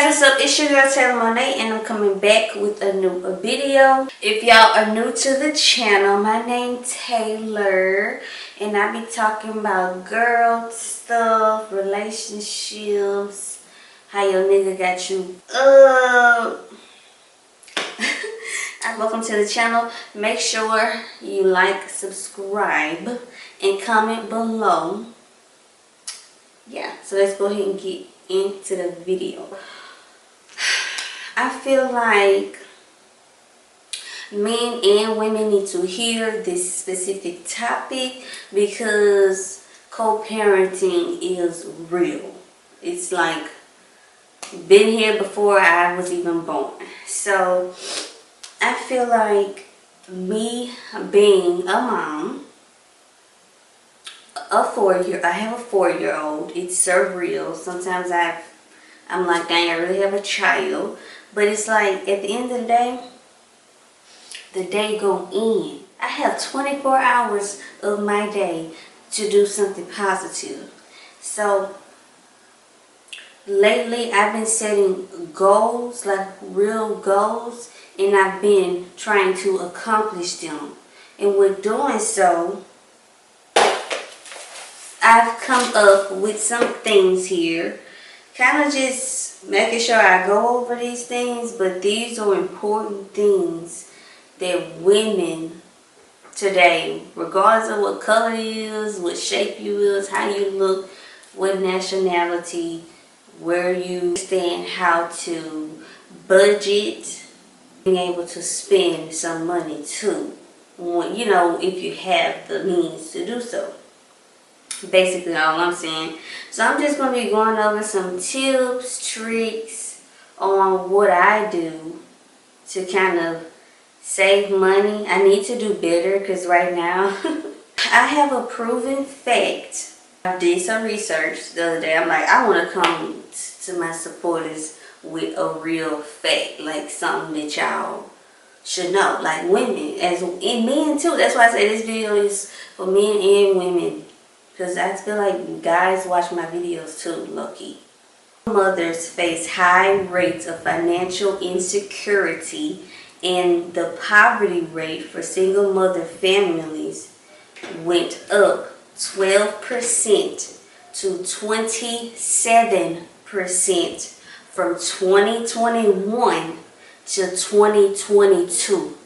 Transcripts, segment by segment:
guys, what's up? It's your girl Taylor Monet, and I'm coming back with a new video. If y'all are new to the channel, my name's Taylor, and I be talking about girl stuff, relationships, how your nigga got you and welcome to the channel. Make sure you like, subscribe, and comment below. Yeah, so let's go ahead and get into the video. I feel like men and women need to hear this specific topic because co-parenting is real. It's like been here before I was even born. So I feel like me being a mom, I have a 4-year-old. It's surreal. Sometimes I'm like, dang, I really have a child. But it's like, at the end of the day go in. I have 24 hours of my day to do something positive. So, lately I've been setting goals, like real goals, and I've been trying to accomplish them. And with doing so, I've come up with some things here, kind of just making sure I go over these things, but these are important things that women today, regardless of what color you is, what shape you is, how you look, what nationality, where you stand, how to budget, being able to spend some money too, you know, if you have the means to do so. Basically all I'm saying. So I'm just going to be going over some tips, tricks on what I do to kind of save money. I need to do better because right now I have a proven fact. I did some research the other day. I'm like, I want to come to my supporters with a real fact, like something that y'all should know, like women and men too. That's why I say this video is for men and women. Because I feel like guys watch my videos too, low-key. Mothers face high rates of financial insecurity, and the poverty rate for single mother families went up 12% to 27% from 2021 to 2022.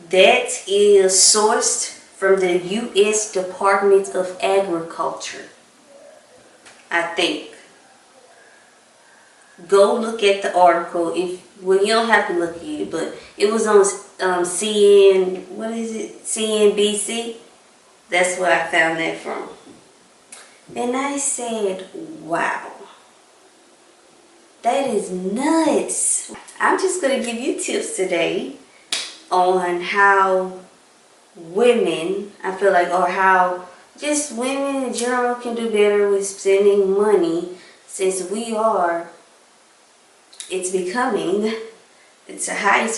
That is sourced from the U.S. Department of Agriculture, I think. Go look at the article. Well, you don't have to look at it, but it was on CNBC. That's where I found that from. And I said, wow, that is nuts. I'm just going to give you tips today on how women, I feel like, or how just women in general can do better with spending money, since it's a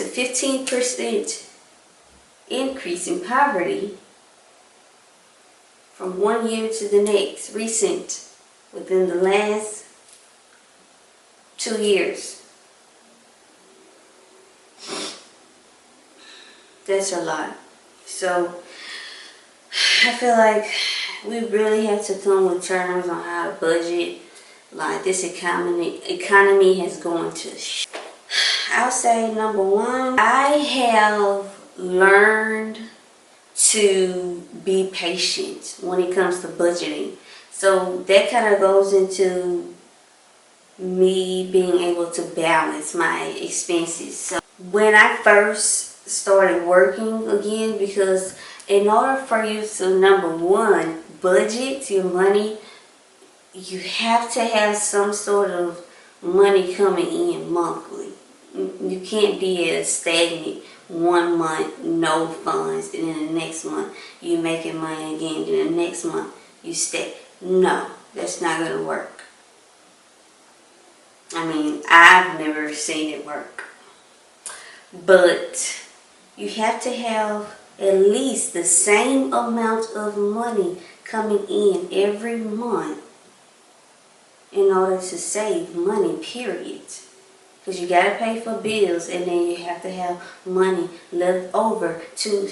15% increase in poverty from one year to the next, within the last 2 years. That's a lot. So, I feel like we really have to come with terms on how to budget. Like, this economy has gone to I'll say number one, I have learned to be patient when it comes to budgeting. So, that kind of goes into me being able to balance my expenses. So, when I first started working again, because in order for you to, number one, budget your money, you have to have some sort of money coming in monthly. You can't be at a stagnant 1 month, no funds, and then the next month you making money again, then the next month you stay. No, that's not going to work. I mean, I've never seen it work. But you have to have at least the same amount of money coming in every month in order to save money, period. Because you got to pay for bills, and then you have to have money left over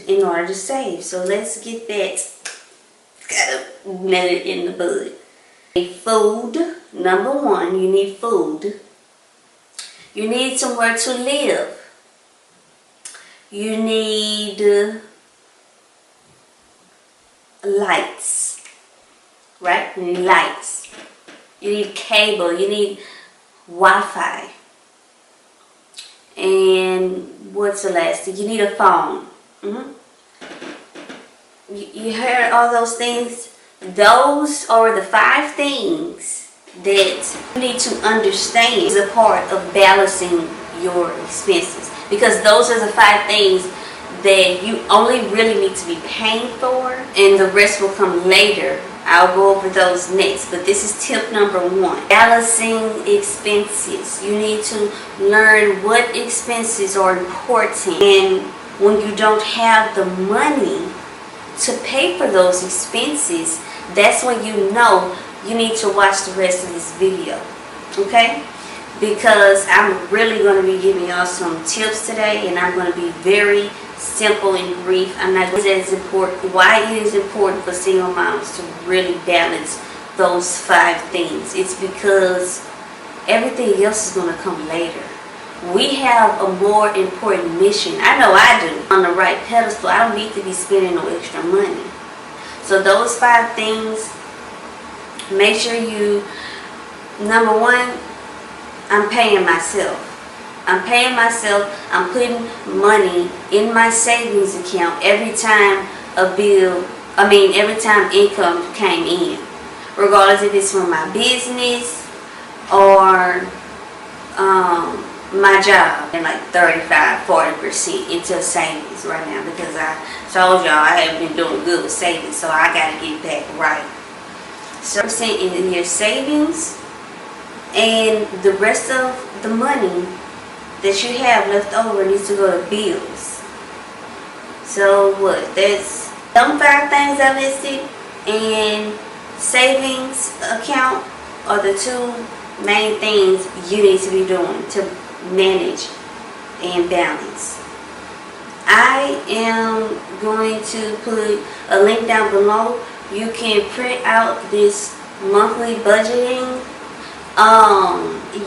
in order to save. So let's get that nutted in the bud. Food. Number one, you need food. You need somewhere to live. You need lights, right? You need lights. You need cable. You need Wi-Fi. And what's the last thing? You need a phone. You heard all those things? Those are the 5 things that you need to understand is a part of balancing your expenses. Because those are the 5 things that you only really need to be paying for, and the rest will come later. I'll go over those next, but this is tip number 1. Balancing expenses. You need to learn what expenses are important, and when you don't have the money to pay for those expenses, that's when you know you need to watch the rest of this video, okay? Because I'm really going to be giving y'all some tips today, and I'm going to be very simple and brief. I'm not going to say it's important, why it is important for single moms to really balance those 5 things. It's because everything else is going to come later. We have a more important mission. I know I do. On the right pedestal, I don't need to be spending no extra money. So those 5 things, make sure you, number 1, I'm paying myself. I'm paying myself. I'm putting money in my savings account every time every time income came in. Regardless if it's from my business or my job. And like 35-40% into savings right now, because I told y'all I haven't been doing good with savings, so I gotta get back right. So percent in your savings, and the rest of the money that you have left over needs to go to bills. So what? That's them 5 things I listed, and savings account are the 2 main things you need to be doing to manage and balance. I am going to put a link down below. You can print out this monthly budgeting.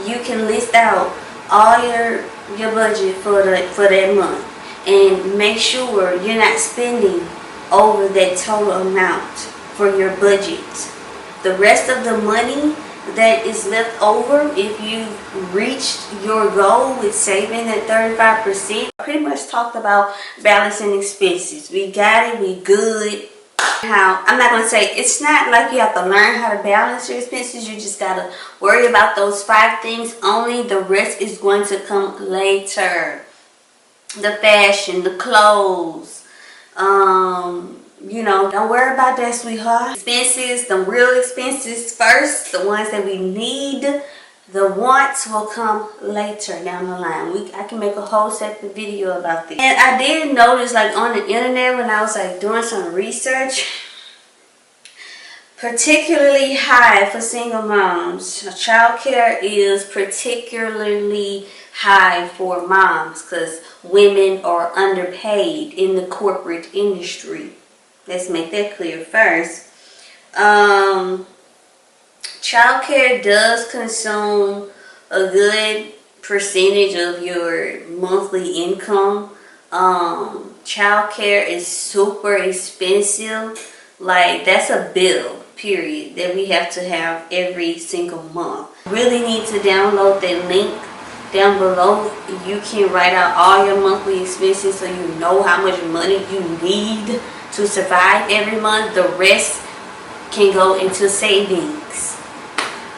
You can list out all your budget for that month, and make sure you're not spending over that total amount for your budget. The rest of the money that is left over, if you've reached your goal with saving at 35%, I pretty much talked about balancing expenses. We got it, we good. How I'm not going to say, it's not like you have to learn how to balance your expenses. You just got to worry about those 5 things only. The rest is going to come later. The fashion, the clothes, don't worry about that, sweetheart. Expenses, the real expenses first, the ones that we need. The wants will come later down the line. I can make a whole separate video about this. And I did notice, like on the internet, when I was like doing some research, particularly high for single moms. Childcare is particularly high for moms because women are underpaid in the corporate industry. Let's make that clear first. Childcare does consume a good percentage of your monthly income. Childcare is super expensive. Like, that's a bill, period, that we have to have every single month. Really need to download that link down below. You can write out all your monthly expenses so you know how much money you need to survive every month. The rest can go into savings.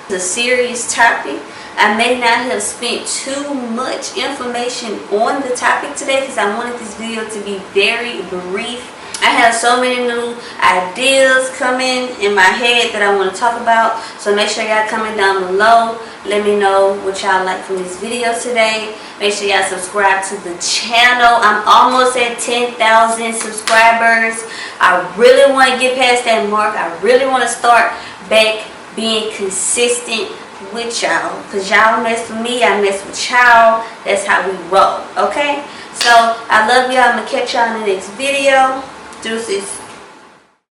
It's a serious topic. I may not have spent too much information on the topic today because I wanted this video to be very brief. I have so many new ideas coming in my head that I want to talk about. So make sure y'all comment down below. Let me know what y'all like from this video today. Make sure y'all subscribe to the channel. I'm almost at 10,000 subscribers. I really want to get past that mark. I really want to start back being consistent with y'all. Because y'all mess with me, I mess with y'all. That's how we roll, okay? So, I love y'all. I'm going to catch y'all in the next video. Deuces.